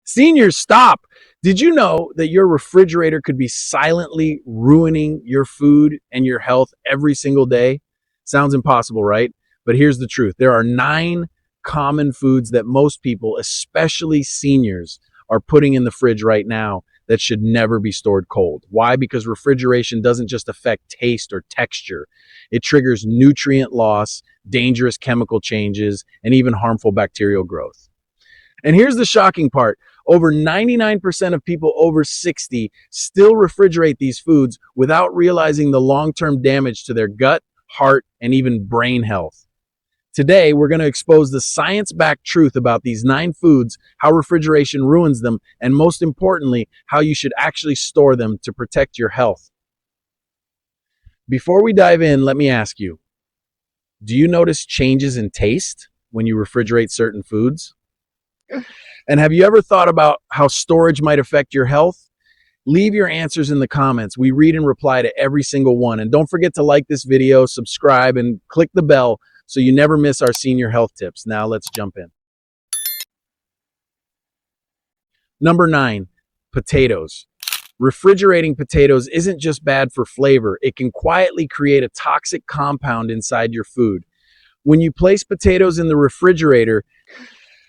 Seniors, stop! Did you know that your refrigerator could be silently ruining your food and your health every single day? Sounds impossible, right? But here's the truth. There are 9 common foods that most people, especially seniors, are putting in the fridge right now that should never be stored cold. Why? Because refrigeration doesn't just affect taste or texture. It triggers nutrient loss, dangerous chemical changes, and even harmful bacterial growth. And here's the shocking part. Over 99% of people over 60 still refrigerate these foods without realizing the long-term damage to their gut, heart, and even brain health. Today, we're going to expose the science-backed truth about these 9 foods, how refrigeration ruins them, and most importantly, how you should actually store them to protect your health. Before we dive in, let me ask you, do you notice changes in taste when you refrigerate certain foods? And have you ever thought about how storage might affect your health? Leave your answers in the comments. We read and reply to every single one. And don't forget to like this video, subscribe, and click the bell so you never miss our senior health tips. Now let's jump in. Number 9, potatoes. Refrigerating potatoes isn't just bad for flavor. It can quietly create a toxic compound inside your food. When you place potatoes in the refrigerator,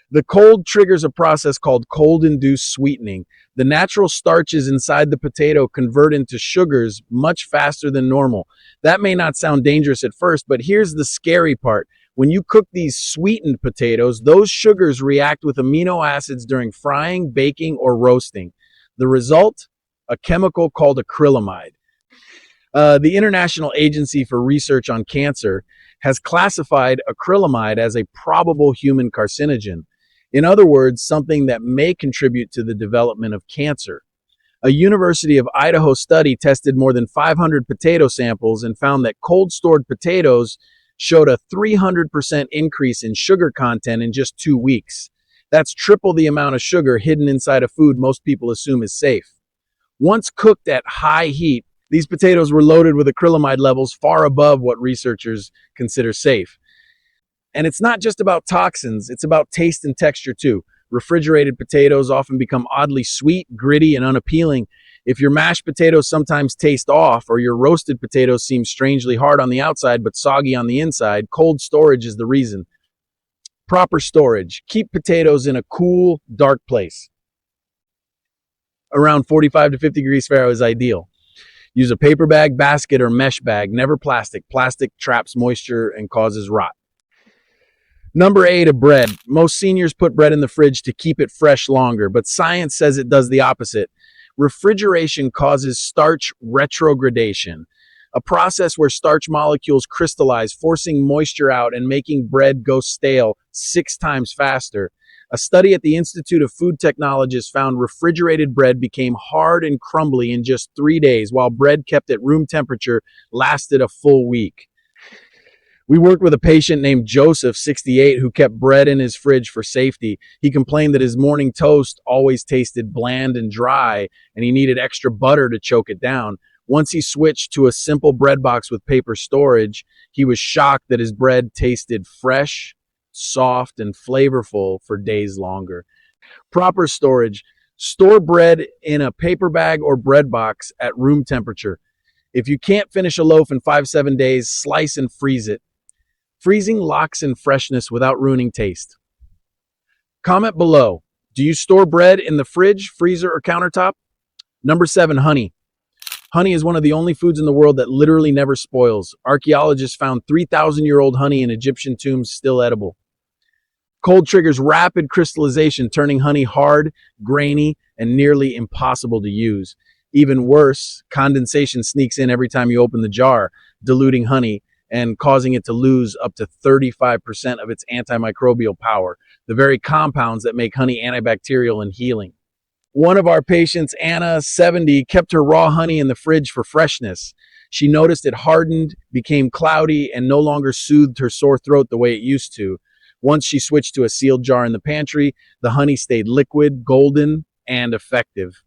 the cold triggers a process called cold-induced sweetening. The natural starches inside the potato convert into sugars much faster than normal. That may not sound dangerous at first, but here's the scary part. When you cook these sweetened potatoes, those sugars react with amino acids during frying, baking, or roasting. The result? A chemical called acrylamide. The International Agency for Research on Cancer has classified acrylamide as a probable human carcinogen. In other words, something that may contribute to the development of cancer. A University of Idaho study tested more than 500 potato samples and found that cold-stored potatoes showed a 300% increase in sugar content in just 2 weeks. That's triple the amount of sugar hidden inside a food most people assume is safe. Once cooked at high heat, these potatoes were loaded with acrylamide levels far above what researchers consider safe. And it's not just about toxins, it's about taste and texture too. Refrigerated potatoes often become oddly sweet, gritty, and unappealing. If your mashed potatoes sometimes taste off, or your roasted potatoes seem strangely hard on the outside but soggy on the inside, cold storage is the reason. Proper storage. Keep potatoes in a cool, dark place. Around 45 to 50 degrees Fahrenheit is ideal. Use a paper bag, basket, or mesh bag, never plastic. Plastic traps moisture and causes rot. Number 8, bread. Most seniors put bread in the fridge to keep it fresh longer, but science says it does the opposite. Refrigeration causes starch retrogradation, a process where starch molecules crystallize, forcing moisture out and making bread go stale 6 times faster. A study at the Institute of Food Technologists found refrigerated bread became hard and crumbly in just 3 days, while bread kept at room temperature lasted a full week. We worked with a patient named Joseph, 68, who kept bread in his fridge for safety. He complained that his morning toast always tasted bland and dry, and he needed extra butter to choke it down. Once he switched to a simple bread box with paper storage, he was shocked that his bread tasted fresh, soft, and flavorful for days longer. Proper storage. Store bread in a paper bag or bread box at room temperature. If you can't finish a loaf in 5-7 days, slice and freeze it. Freezing locks in freshness without ruining taste. Comment below. Do you store bread in the fridge, freezer, or countertop? Number 7, honey. Honey is one of the only foods in the world that literally never spoils. Archaeologists found 3,000-year-old honey in Egyptian tombs still edible. Cold triggers rapid crystallization, turning honey hard, grainy, and nearly impossible to use. Even worse, condensation sneaks in every time you open the jar, diluting honey and causing it to lose up to 35% of its antimicrobial power, the very compounds that make honey antibacterial and healing. One of our patients, Anna, 70, kept her raw honey in the fridge for freshness. She noticed it hardened, became cloudy, and no longer soothed her sore throat the way it used to. Once she switched to a sealed jar in the pantry, the honey stayed liquid, golden, and effective.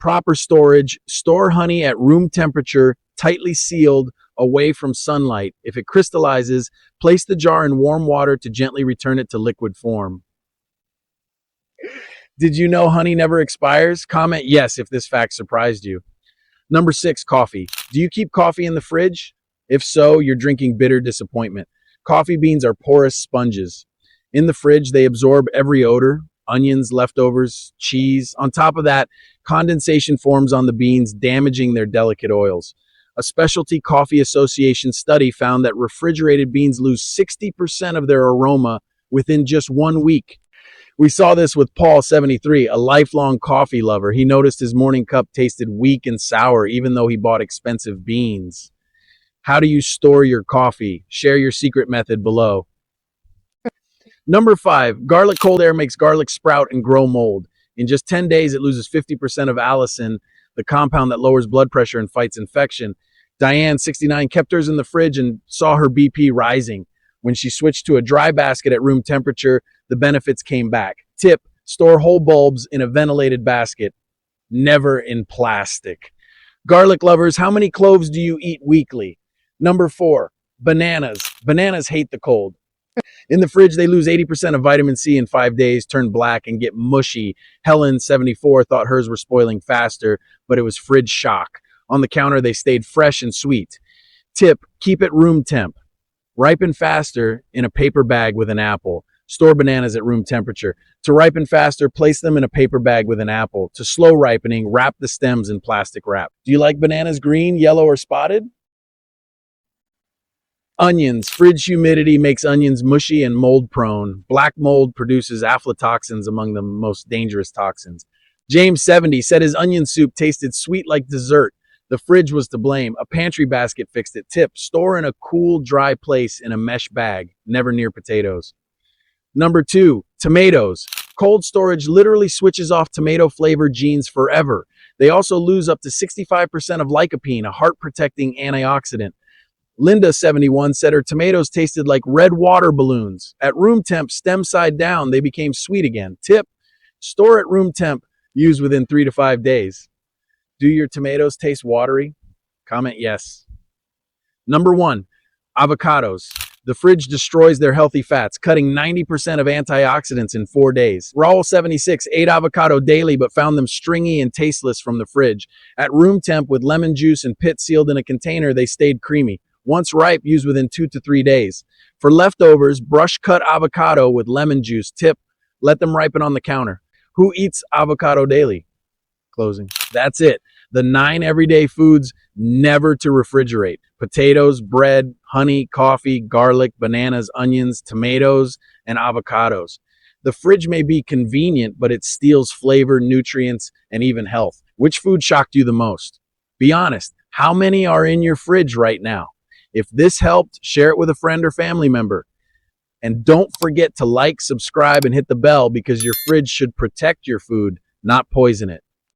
Proper storage. Store honey at room temperature, tightly sealed, away from sunlight. If it crystallizes, place the jar in warm water to gently return it to liquid form. Did you know honey never expires? Comment yes if this fact surprised you. Number 6, coffee. Do you keep coffee in the fridge? If so, you're drinking bitter disappointment. Coffee beans are porous sponges. In the fridge, they absorb every odor, onions, leftovers, cheese. On top of that, condensation forms on the beans, damaging their delicate oils. A Specialty Coffee Association study found that refrigerated beans lose 60% of their aroma within just 1 week. We saw this with Paul, 73, a lifelong coffee lover. He noticed his morning cup tasted weak and sour, even though he bought expensive beans. How do you store your coffee? Share your secret method below. Number 5, garlic cold air makes garlic sprout and grow mold. In just 10 days, it loses 50% of allicin, the compound that lowers blood pressure and fights infection. Diane, 69, kept hers in the fridge and saw her BP rising. When she switched to a dry basket at room temperature, the benefits came back. Tip, store whole bulbs in a ventilated basket, never in plastic. Garlic lovers, how many cloves do you eat weekly? Number 4, bananas. Bananas hate the cold. In the fridge, they lose 80% of vitamin C in 5 days, turn black, and get mushy. Helen, 74, thought hers were spoiling faster, but it was fridge shock. On the counter, they stayed fresh and sweet. Tip, keep it room temp. Ripen faster in a paper bag with an apple. Store bananas at room temperature. To ripen faster, place them in a paper bag with an apple. To slow ripening, wrap the stems in plastic wrap. Do you like bananas green, yellow, or spotted? Onions. Fridge humidity makes onions mushy and mold prone. Black mold produces aflatoxins, among the most dangerous toxins. James, 70, said his onion soup tasted sweet like dessert. The fridge was to blame. A pantry basket fixed it. Tip, store in a cool, dry place in a mesh bag, never near potatoes. Number 2, tomatoes. Cold storage literally switches off tomato flavor genes forever. They also lose up to 65% of lycopene, a heart-protecting antioxidant. Linda, 71, said her tomatoes tasted like red water balloons. At room temp, stem side down, they became sweet again. Tip, store at room temp, use within 3 to 5 days. Do your tomatoes taste watery? Comment yes. Number 1, avocados. The fridge destroys their healthy fats, cutting 90% of antioxidants in 4 days. Raul, 76, ate avocado daily but found them stringy and tasteless from the fridge. At room temp with lemon juice and pit sealed in a container, they stayed creamy. Once ripe, use within 2 to 3 days. For leftovers, brush cut avocado with lemon juice. Tip, let them ripen on the counter. Who eats avocado daily? Closing. That's it. The 9 everyday foods never to refrigerate. Potatoes, bread, honey, coffee, garlic, bananas, onions, tomatoes, and avocados. The fridge may be convenient, but it steals flavor, nutrients, and even health. Which food shocked you the most? Be honest. How many are in your fridge right now? If this helped, share it with a friend or family member. And don't forget to like, subscribe, and hit the bell because your fridge should protect your food, not poison it.